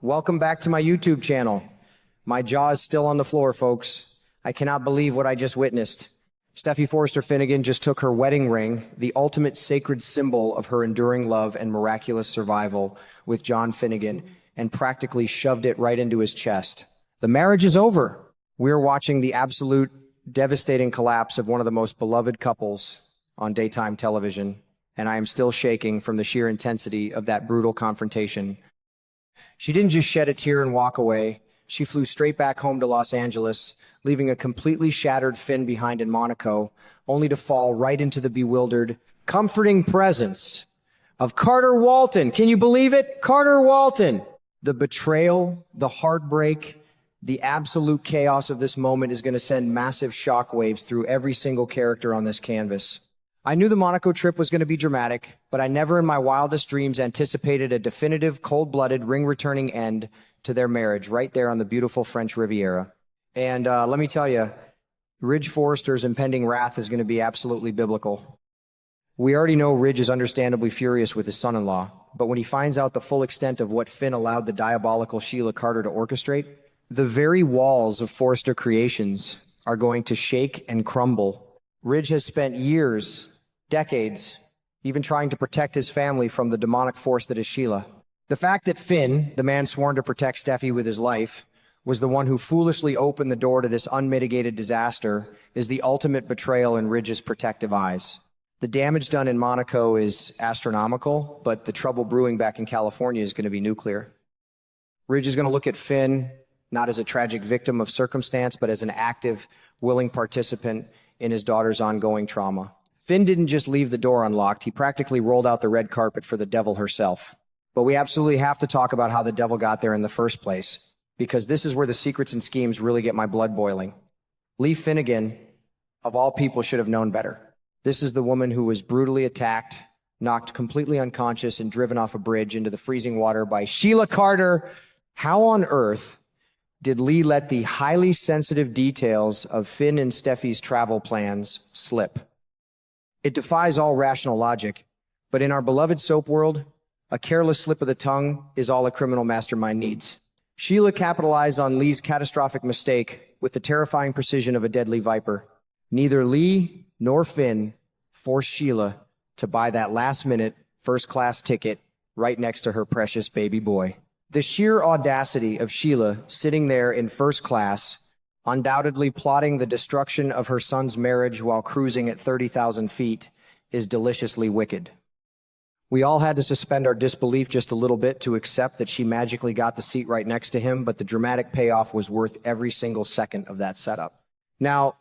Welcome back to my YouTube channel. My jaw is still on the floor, folks. I cannot believe what I just witnessed. Steffy Forrester Finnegan just took her wedding ring, the ultimate sacred symbol of her enduring love and miraculous survival with John Finnegan, and practically shoved it right into his chest. The marriage is over. We're watching the absolute devastating collapse of one of the most beloved couples on daytime television, and I am still shaking from the sheer intensity of that brutal confrontation. She didn't just shed a tear and walk away. She flew straight back home to Los Angeles, leaving a completely shattered Finn behind in Monaco, only to fall right into the bewildered, comforting presence of Carter Walton. Can you believe it? Carter Walton! The betrayal, the heartbreak, the absolute chaos of this moment is going to send massive shockwaves through every single character on this canvas. I knew the Monaco trip was going to be dramatic, but I never in my wildest dreams anticipated a definitive, cold-blooded, ring-returning end to their marriage right there on the beautiful French Riviera. And let me tell you, Ridge Forrester's impending wrath is going to be absolutely biblical. We already know Ridge is understandably furious with his son-in-law, but when he finds out the full extent of what Finn allowed the diabolical Sheila Carter to orchestrate, the very walls of Forrester Creations are going to shake and crumble. Ridge has spent years, decades, even trying to protect his family from the demonic force that is Sheila. The fact that Finn, the man sworn to protect Steffy with his life, was the one who foolishly opened the door to this unmitigated disaster is the ultimate betrayal in Ridge's protective eyes. The damage done in Monaco is astronomical, but the trouble brewing back in California is going to be nuclear. Ridge is going to look at Finn not as a tragic victim of circumstance, but as an active, willing participant in his daughter's ongoing trauma. Finn didn't just leave the door unlocked, he practically rolled out the red carpet for the devil herself. But we absolutely have to talk about how the devil got there in the first place, because this is where the secrets and schemes really get my blood boiling. Lee Finnegan, of all people, should have known better. This is the woman who was brutally attacked, knocked completely unconscious, and driven off a bridge into the freezing water by Sheila Carter. How on earth did Lee let the highly sensitive details of Finn and Steffy's travel plans slip? It defies all rational logic, but in our beloved soap world, a careless slip of the tongue is all a criminal mastermind needs. Sheila capitalized on Lee's catastrophic mistake with the terrifying precision of a deadly viper. Neither Lee nor Finn forced Sheila to buy that last-minute, first-class ticket right next to her precious baby boy. The sheer audacity of Sheila sitting there in first class, undoubtedly plotting the destruction of her son's marriage while cruising at 30,000 feet, is deliciously wicked. We all had to suspend our disbelief just a little bit to accept that she magically got the seat right next to him, but the dramatic payoff was worth every single second of that setup. Now,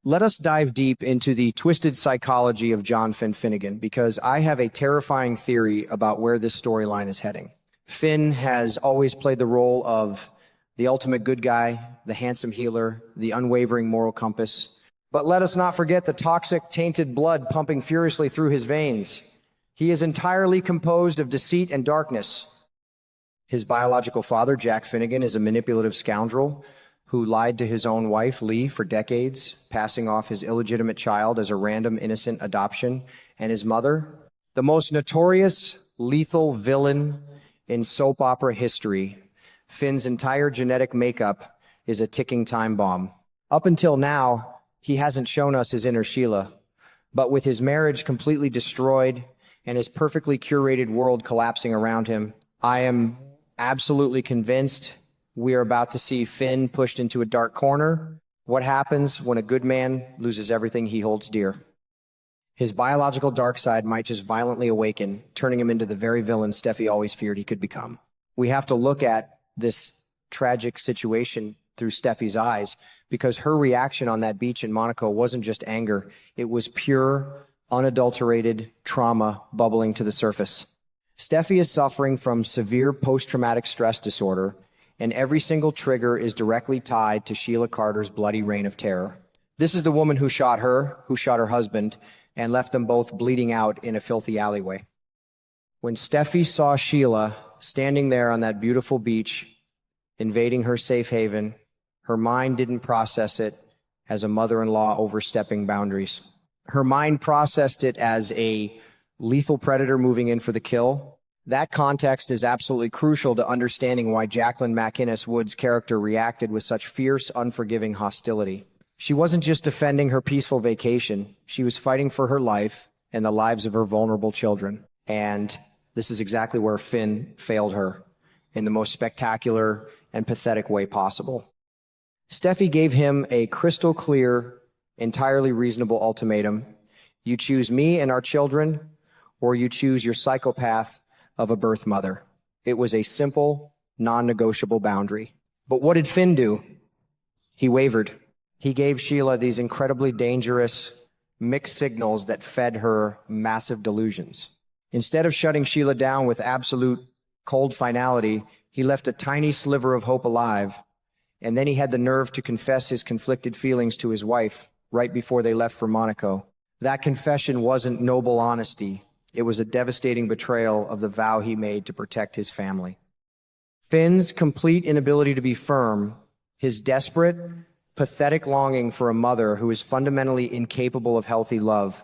let us dive deep into the twisted psychology of John Finn Finnegan, because I have a terrifying theory about where this storyline is heading. Finn has always played the role of the ultimate good guy, the handsome healer, the unwavering moral compass. But let us not forget the toxic, tainted blood pumping furiously through his veins. He is entirely composed of deceit and darkness. His biological father, Jack Finnegan, is a manipulative scoundrel who lied to his own wife, Lee, for decades, passing off his illegitimate child as a random, innocent adoption. And his mother, the most notorious, lethal villain in soap opera history. Finn's entire genetic makeup is a ticking time bomb. Up until now, he hasn't shown us his inner Sheila. But with his marriage completely destroyed and his perfectly curated world collapsing around him, I am absolutely convinced we are about to see Finn pushed into a dark corner. What happens when a good man loses everything he holds dear? His biological dark side might just violently awaken, turning him into the very villain Steffy always feared he could become. We have to look at this tragic situation through Steffy's eyes, because her reaction on that beach in Monaco wasn't just anger. It was pure, unadulterated trauma bubbling to the surface. Steffy is suffering from severe post-traumatic stress disorder, and every single trigger is directly tied to Sheila Carter's bloody reign of terror. This is the woman who shot her husband, and left them both bleeding out in a filthy alleyway. When Steffy saw Sheila standing there on that beautiful beach, invading her safe haven, her mind didn't process it as a mother-in-law overstepping boundaries. Her mind processed it as a lethal predator moving in for the kill, That context is absolutely crucial to understanding why Jacqueline MacInnes Wood's character reacted with such fierce, unforgiving hostility. She wasn't just defending her peaceful vacation, she was fighting for her life and the lives of her vulnerable children. And this is exactly where Finn failed her, in the most spectacular and pathetic way possible. Steffy gave him a crystal clear, entirely reasonable ultimatum. You choose me and our children, or you choose your psychopath of a birth mother. It was a simple, non-negotiable boundary. But what did Finn do? He wavered. He gave Sheila these incredibly dangerous, mixed signals that fed her massive delusions. Instead of shutting Sheila down with absolute cold finality, he left a tiny sliver of hope alive, and then he had the nerve to confess his conflicted feelings to his wife right before they left for Monaco. That confession wasn't noble honesty. It was a devastating betrayal of the vow he made to protect his family. Finn's complete inability to be firm, his desperate, pathetic longing for a mother who is fundamentally incapable of healthy love,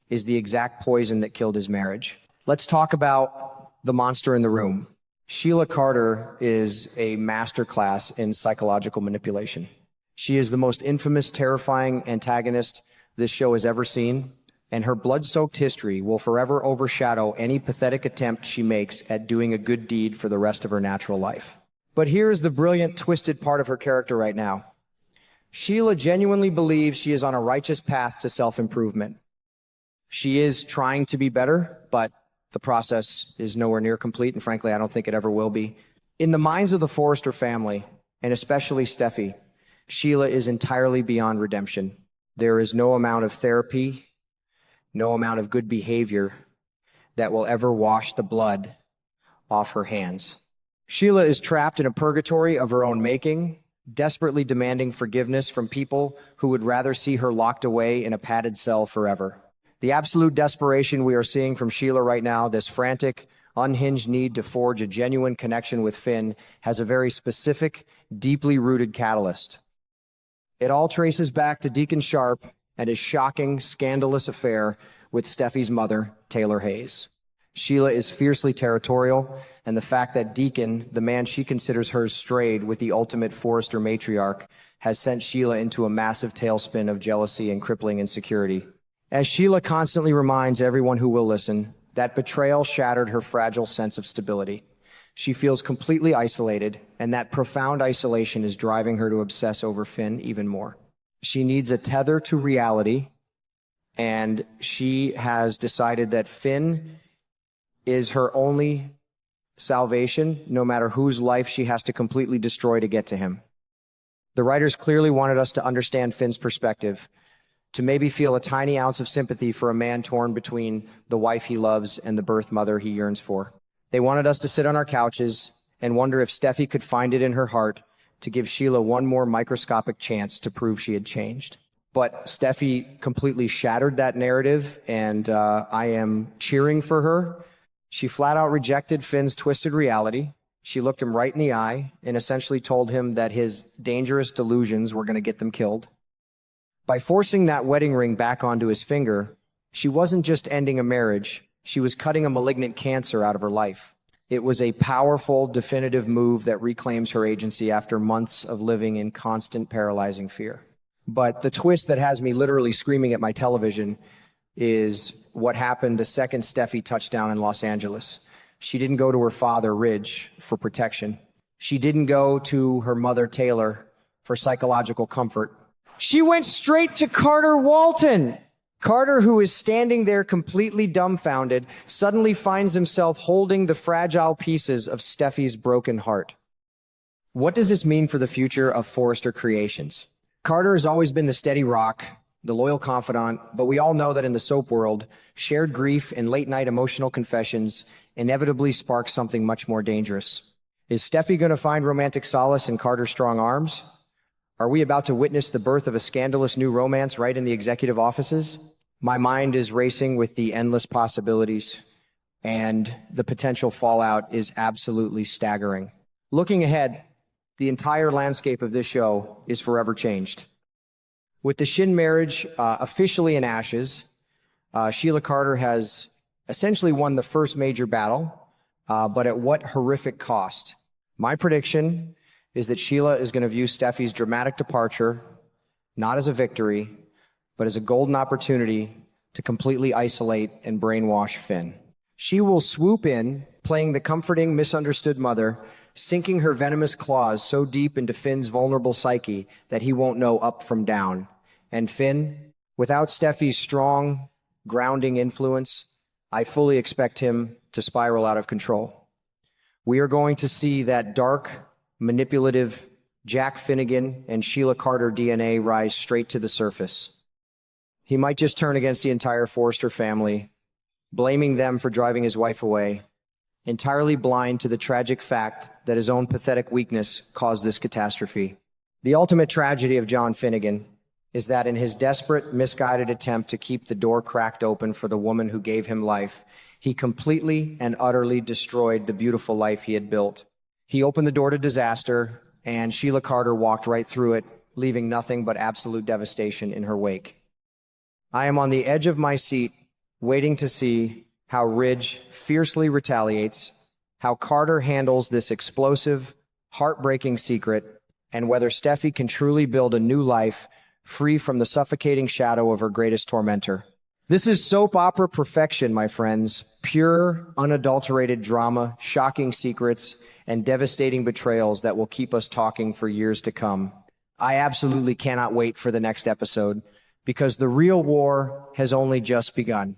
is the exact poison that killed his marriage. Let's talk about the monster in the room. Sheila Carter is a masterclass in psychological manipulation. She is the most infamous, terrifying antagonist this show has ever seen, and her blood-soaked history will forever overshadow any pathetic attempt she makes at doing a good deed for the rest of her natural life. But here's the brilliant, twisted part of her character right now. Sheila genuinely believes she is on a righteous path to self-improvement. She is trying to be better, but the process is nowhere near complete, and frankly, I don't think it ever will be. In the minds of the Forrester family, and especially Steffy, Sheila is entirely beyond redemption. There is no amount of therapy, no amount of good behavior that will ever wash the blood off her hands. Sheila is trapped in a purgatory of her own making, desperately demanding forgiveness from people who would rather see her locked away in a padded cell forever. The absolute desperation we are seeing from Sheila right now, this frantic, unhinged need to forge a genuine connection with Finn, has a very specific, deeply rooted catalyst. It all traces back to Deacon Sharp and his shocking, scandalous affair with Steffi's mother, Taylor Hayes. Sheila is fiercely territorial, and the fact that Deacon, the man she considers hers, strayed with the ultimate Forrester matriarch, has sent Sheila into a massive tailspin of jealousy and crippling insecurity. As Sheila constantly reminds everyone who will listen, that betrayal shattered her fragile sense of stability. She feels completely isolated, and that profound isolation is driving her to obsess over Finn even more. She needs a tether to reality, and she has decided that Finn is her only salvation, no matter whose life she has to completely destroy to get to him. The writers clearly wanted us to understand Finn's perspective, to maybe feel a tiny ounce of sympathy for a man torn between the wife he loves and the birth mother he yearns for. They wanted us to sit on our couches and wonder if Steffi could find it in her heart to give Sheila one more microscopic chance to prove she had changed. But Steffi completely shattered that narrative, and I am cheering for her. She flat out rejected Finn's twisted reality. She looked him right in the eye and essentially told him that his dangerous delusions were going to get them killed. By forcing that wedding ring back onto his finger, she wasn't just ending a marriage, she was cutting a malignant cancer out of her life. It was a powerful, definitive move that reclaims her agency after months of living in constant, paralyzing fear. But the twist that has me literally screaming at my television is what happened the second Steffi touched down in Los Angeles. She didn't go to her father, Ridge, for protection. She didn't go to her mother, Taylor, for psychological comfort. She went straight to Carter Walton. Carter, who is standing there completely dumbfounded, suddenly finds himself holding the fragile pieces of Steffi's broken heart. What does this mean for the future of Forrester Creations? Carter has always been the steady rock, the loyal confidant, but we all know that in the soap world, shared grief and late-night emotional confessions inevitably spark something much more dangerous. Is Steffi going to find romantic solace in Carter's strong arms? Are we about to witness the birth of a scandalous new romance right in the executive offices? My mind is racing with the endless possibilities, and the potential fallout is absolutely staggering. Looking ahead, the entire landscape of this show is forever changed. With the Shin marriage officially in ashes, Sheila Carter has essentially won the first major battle, but at what horrific cost? My prediction is that Sheila is going to view Steffy's dramatic departure not as a victory, but as a golden opportunity to completely isolate and brainwash Finn. She will swoop in, playing the comforting, misunderstood mother, sinking her venomous claws so deep into Finn's vulnerable psyche that he won't know up from down. And Finn, without Steffy's strong, grounding influence, I fully expect him to spiral out of control. We are going to see that dark, manipulative Jack Finnegan and Sheila Carter DNA rise straight to the surface. He might just turn against the entire Forrester family, blaming them for driving his wife away, entirely blind to the tragic fact that his own pathetic weakness caused this catastrophe. The ultimate tragedy of John Finnegan is that in his desperate, misguided attempt to keep the door cracked open for the woman who gave him life, he completely and utterly destroyed the beautiful life he had built. He opened the door to disaster, and Sheila Carter walked right through it, leaving nothing but absolute devastation in her wake. I am on the edge of my seat, waiting to see how Ridge fiercely retaliates, how Carter handles this explosive, heartbreaking secret, and whether Steffy can truly build a new life free from the suffocating shadow of her greatest tormentor. This is soap opera perfection, my friends. Pure, unadulterated drama, shocking secrets, and devastating betrayals that will keep us talking for years to come. I absolutely cannot wait for the next episode, because the real war has only just begun.